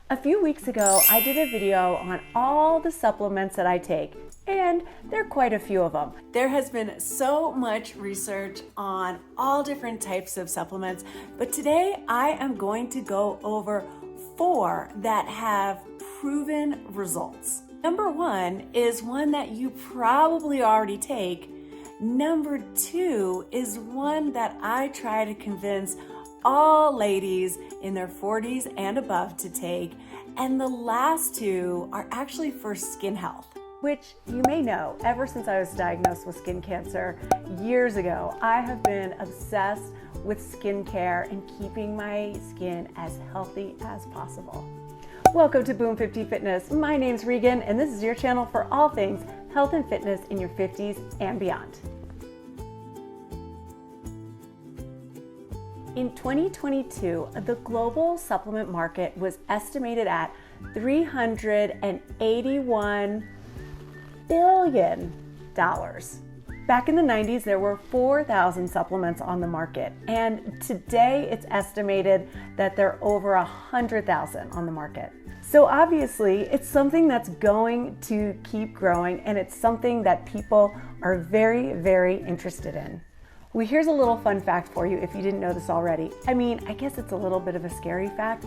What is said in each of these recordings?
A few weeks ago, I did a video on all the supplements that I take, and there are quite a few of them. There has been so much research on all different types of supplements, but today I am going to go over 4 that have proven results. Number 1 is one that you probably already take. Number 2 is one that I try to convince all ladies in their 40s and above to take. And the last 2 are actually for skin health, which you may know, ever since I was diagnosed with skin cancer years ago, I have been obsessed with skincare and keeping my skin as healthy as possible. Welcome to Boom 50 Fitness. My name's Regan, and this is your channel for all things health and fitness in your 50s and beyond. In 2022, the global supplement market was estimated at $381 billion. Back in the 90s, there were 4,000 supplements on the market, and today it's estimated that there are over 100,000 on the market. So obviously, it's something that's going to keep growing, and it's something that people are very, very interested in. Well, here's a little fun fact for you if you didn't know this already. I mean, I guess it's a little bit of a scary fact,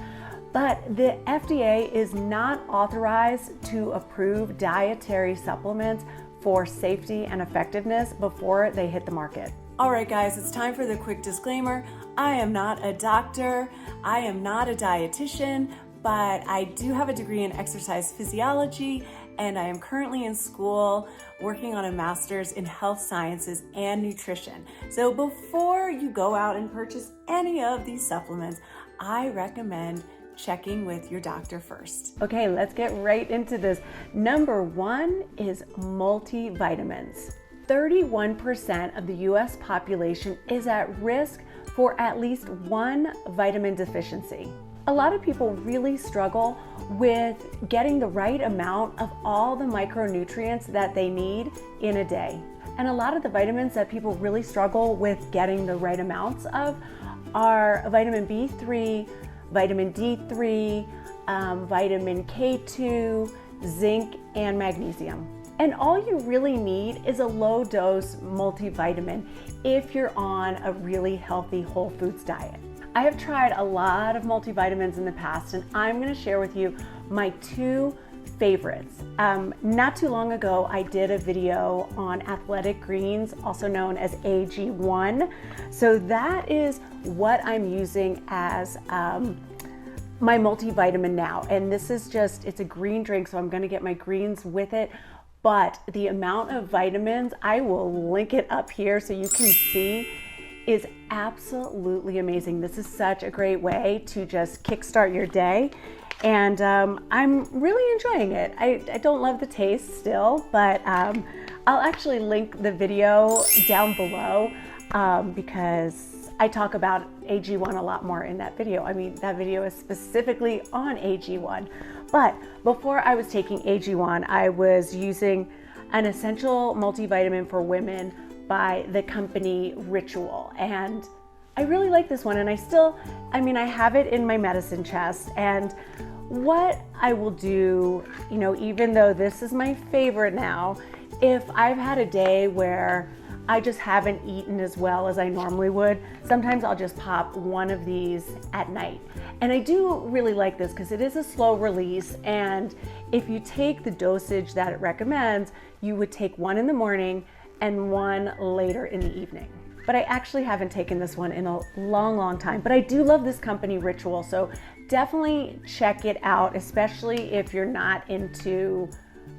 but the FDA is not authorized to approve dietary supplements for safety and effectiveness before they hit the market. All right, guys, it's time for the quick disclaimer. I am not a doctor. I am not a dietitian, but I do have a degree in exercise physiology, and I am currently in school working on a master's in health sciences and nutrition. So before you go out and purchase any of these supplements, I recommend checking with your doctor first. Okay, let's get right into this. Number 1 is multivitamins. 31% of the US population is at risk for at least one vitamin deficiency. A lot of people really struggle with getting the right amount of all the micronutrients that they need in a day. And a lot of the vitamins that people really struggle with getting the right amounts of are vitamin B3, vitamin D3, vitamin K2, zinc, and magnesium. And all you really need is a low dose multivitamin if you're on a really healthy whole foods diet. I have tried a lot of multivitamins in the past, and I'm going to share with you my 2 favorites. Not too long ago, I did a video on athletic greens, also known as AG1. So that is what I'm using as my multivitamin now. And this is just, it's a green drink, so I'm going to get my greens with it. But the amount of vitamins, I will link it up here so you can see, is absolutely amazing. This is such a great way to just kickstart your day, and I'm really enjoying it. I don't love the taste still, but I'll actually link the video down below because I talk about AG1 a lot more in that video. I mean, that video is specifically on AG1. But before I was taking AG1, I was using an essential multivitamin for women by the company Ritual, and I really like this one, and I have it in my medicine chest. And what I will do, even though this is my favorite now, if I've had a day where I just haven't eaten as well as I normally would, sometimes I'll just pop one of these at night. And I do really like this because it is a slow release, and if you take the dosage that it recommends, you would take one in the morning and one later in the evening. But I actually haven't taken this one in a long time. But I do love this company, Ritual, so definitely check it out, especially if you're not into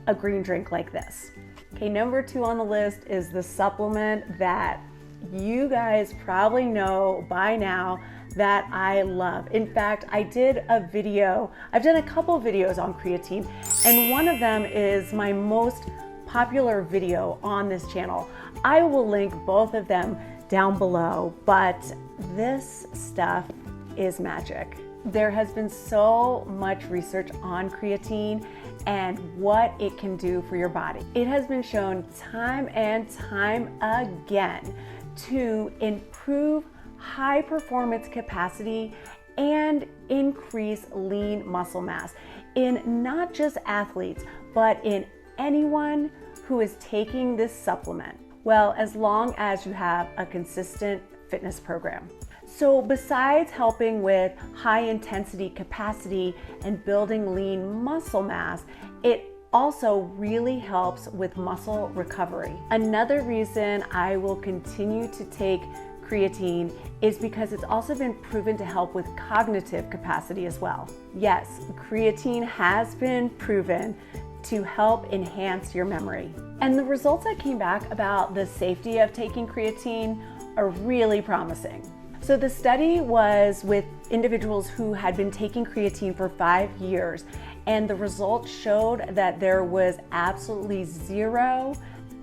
a green drink like this. Okay, number 2 on the list is the supplement that you guys probably know by now that I love. In fact, I've done a couple videos on creatine, and one of them is my most popular video on this channel. I will link both of them down below, but this stuff is magic. There has been so much research on creatine and what it can do for your body. It has been shown time and time again to improve high performance capacity and increase lean muscle mass in not just athletes, but in anyone who is taking this supplement. Well, as long as you have a consistent fitness program. So besides helping with high intensity capacity and building lean muscle mass, it also really helps with muscle recovery. Another reason I will continue to take creatine is because it's also been proven to help with cognitive capacity as well. Yes, creatine has been proven to help enhance your memory. And the results that came back about the safety of taking creatine are really promising. So the study was with individuals who had been taking creatine for 5 years, and the results showed that there was absolutely zero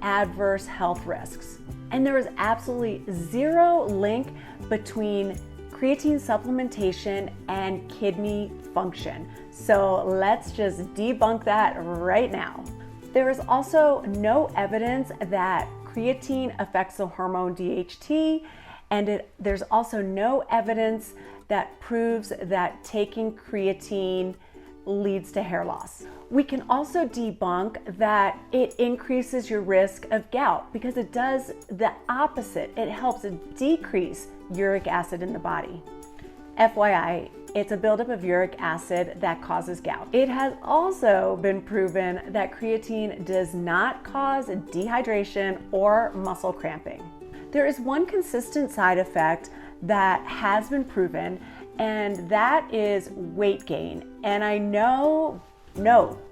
adverse health risks. And there was absolutely zero link between creatine supplementation and kidney function. So let's just debunk that right now. There is also no evidence that creatine affects the hormone DHT, and there's also no evidence that proves that taking creatine leads to hair loss. We can also debunk that it increases your risk of gout, because it does the opposite. It helps decrease uric acid in the body. FYI, it's a buildup of uric acid that causes gout. It has also been proven that creatine does not cause dehydration or muscle cramping. There is one consistent side effect that has been proven, and that is weight gain. And I know,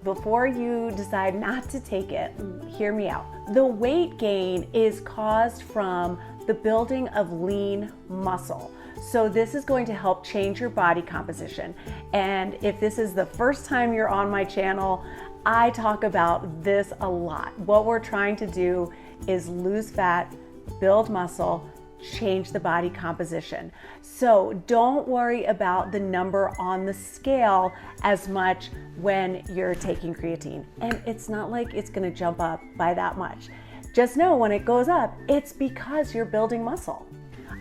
before you decide not to take it, hear me out. The weight gain is caused from the building of lean muscle. So this is going to help change your body composition. And if this is the first time you're on my channel, I talk about this a lot. What we're trying to do is lose fat, build muscle, change the body composition. So don't worry about the number on the scale as much when you're taking creatine. And it's not like it's gonna jump up by that much. Just know when it goes up, it's because you're building muscle.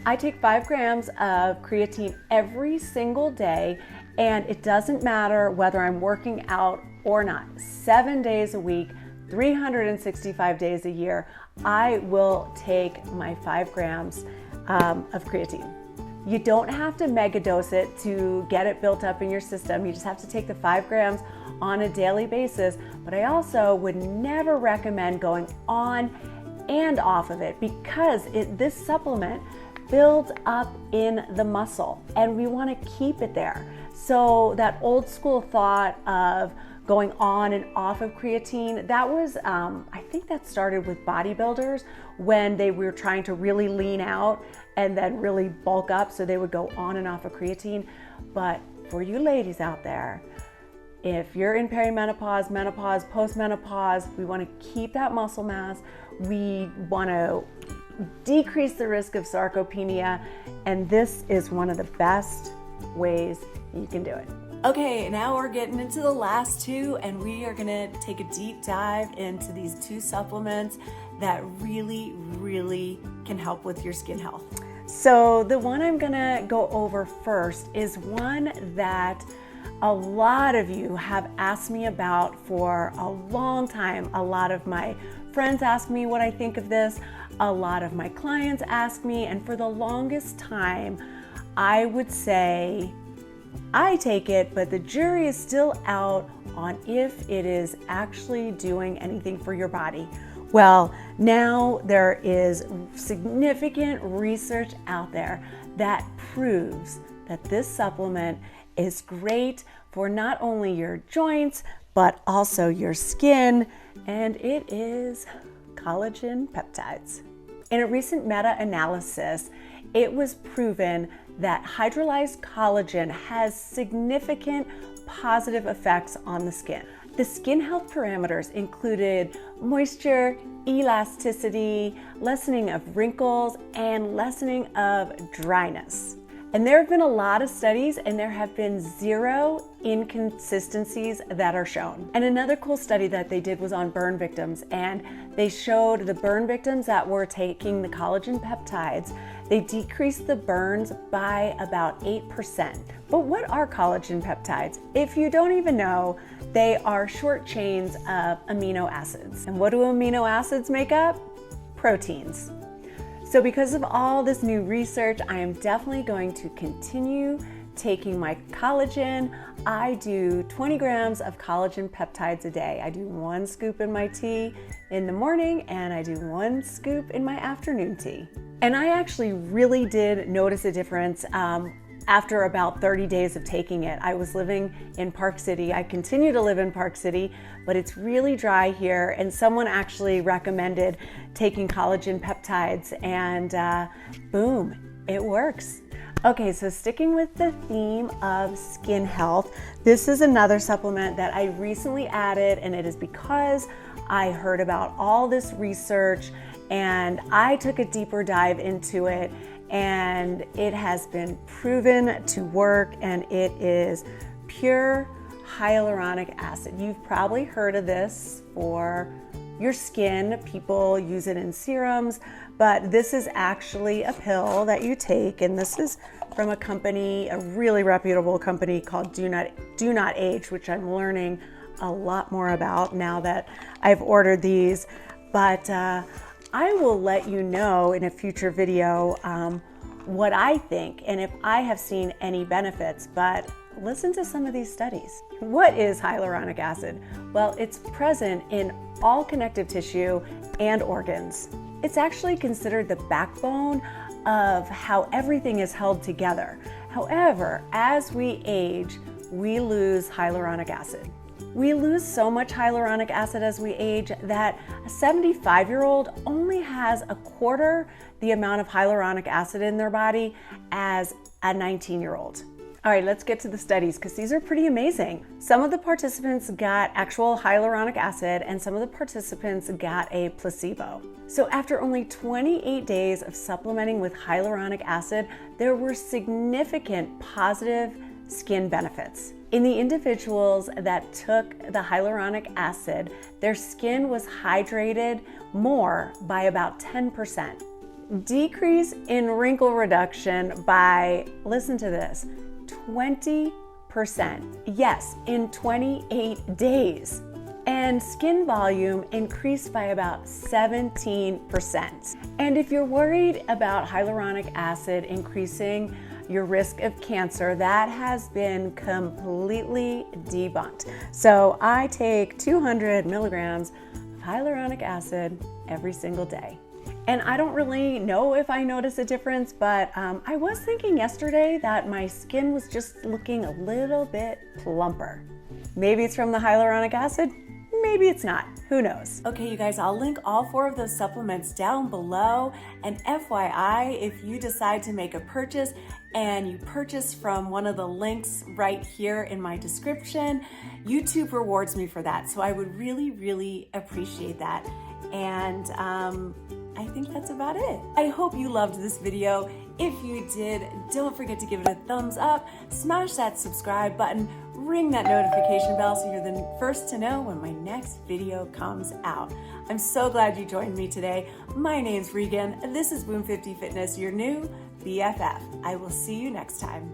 I take 5 grams of creatine every single day, and it doesn't matter whether I'm working out or not. 7 days a week, 365 days a year, I will take my 5 grams of creatine. You don't have to mega dose it to get it built up in your system. You just have to take the 5 grams on a daily basis. But I also would never recommend going on and off of it, because this supplement builds up in the muscle, and we want to keep it there. So that old school thought of going on and off of creatine, that was, I think that started with bodybuilders when they were trying to really lean out and then really bulk up, so they would go on and off of creatine. But for you ladies out there, if you're in perimenopause, menopause, postmenopause, we want to keep that muscle mass. We want to decrease the risk of sarcopenia, and this is one of the best ways you can do it. Okay, now we're getting into the last 2, and we are gonna take a deep dive into these 2 supplements that really can help with your skin health. So the one I'm gonna go over first is one that a lot of you have asked me about for a long time. A lot of my friends ask me what I think of this. A lot of my clients ask me, and for the longest time, I would say, I take it, but the jury is still out on if it is actually doing anything for your body. Well, now there is significant research out there that proves that this supplement is great for not only your joints, but also your skin, and it is collagen peptides. In a recent meta-analysis, it was proven that hydrolyzed collagen has significant positive effects on the skin. The skin health parameters included moisture, elasticity, lessening of wrinkles, and lessening of dryness. And there have been a lot of studies, and there have been 0 inconsistencies that are shown. And another cool study that they did was on burn victims, and they showed the burn victims that were taking the collagen peptides They decrease the burns by about 8%. But what are collagen peptides? If you don't even know, they are short chains of amino acids. And what do amino acids make up? Proteins. So because of all this new research, I am definitely going to continue taking my collagen. I do 20 grams of collagen peptides a day. I do 1 scoop in my tea in the morning and I do 1 scoop in my afternoon tea. And I actually really did notice a difference after about 30 days of taking it. I was living in Park City. I continue to live in Park City, but it's really dry here. And someone actually recommended taking collagen peptides and boom, it works. Okay, so sticking with the theme of skin health, this is another supplement that I recently added, and it is because I heard about all this research and I took a deeper dive into it, and it has been proven to work, and it is pure hyaluronic acid. You've probably heard of this for your skin. People use it in serums, but this is actually a pill that you take, and this is from a company, a really reputable company called Do Not Age, which I'm learning a lot more about now that I've ordered these. But I will let you know in a future video what I think and if I have seen any benefits, but listen to some of these studies. What is hyaluronic acid? Well, it's present in all connective tissue and organs. It's actually considered the backbone of how everything is held together. However, as we age, we lose hyaluronic acid. We lose so much hyaluronic acid as we age that a 75-year-old only has a quarter the amount of hyaluronic acid in their body as a 19-year-old. All right, let's get to the studies because these are pretty amazing. Some of the participants got actual hyaluronic acid and some of the participants got a placebo. So after only 28 days of supplementing with hyaluronic acid, there were significant positive skin benefits. In the individuals that took the hyaluronic acid, their skin was hydrated more by about 10%. Decrease in wrinkle reduction by, listen to this, 20%. Yes, in 28 days. And skin volume increased by about 17%. And if you're worried about hyaluronic acid increasing your risk of cancer, that has been completely debunked. So I take 200 milligrams of hyaluronic acid every single day. And I don't really know if I notice a difference, but I was thinking yesterday that my skin was just looking a little bit plumper. Maybe it's from the hyaluronic acid, maybe it's not, who knows? Okay, you guys, I'll link all 4 of those supplements down below. And FYI, if you decide to make a purchase and you purchase from one of the links right here in my description, YouTube rewards me for that. So I would really, really appreciate that. And I think that's about it. I hope you loved this video. If you did, don't forget to give it a thumbs up, smash that subscribe button, ring that notification bell so you're the first to know when my next video comes out. I'm so glad you joined me today. My name's Regan. This is Boom 50 Fitness, your new BFF. I will see you next time.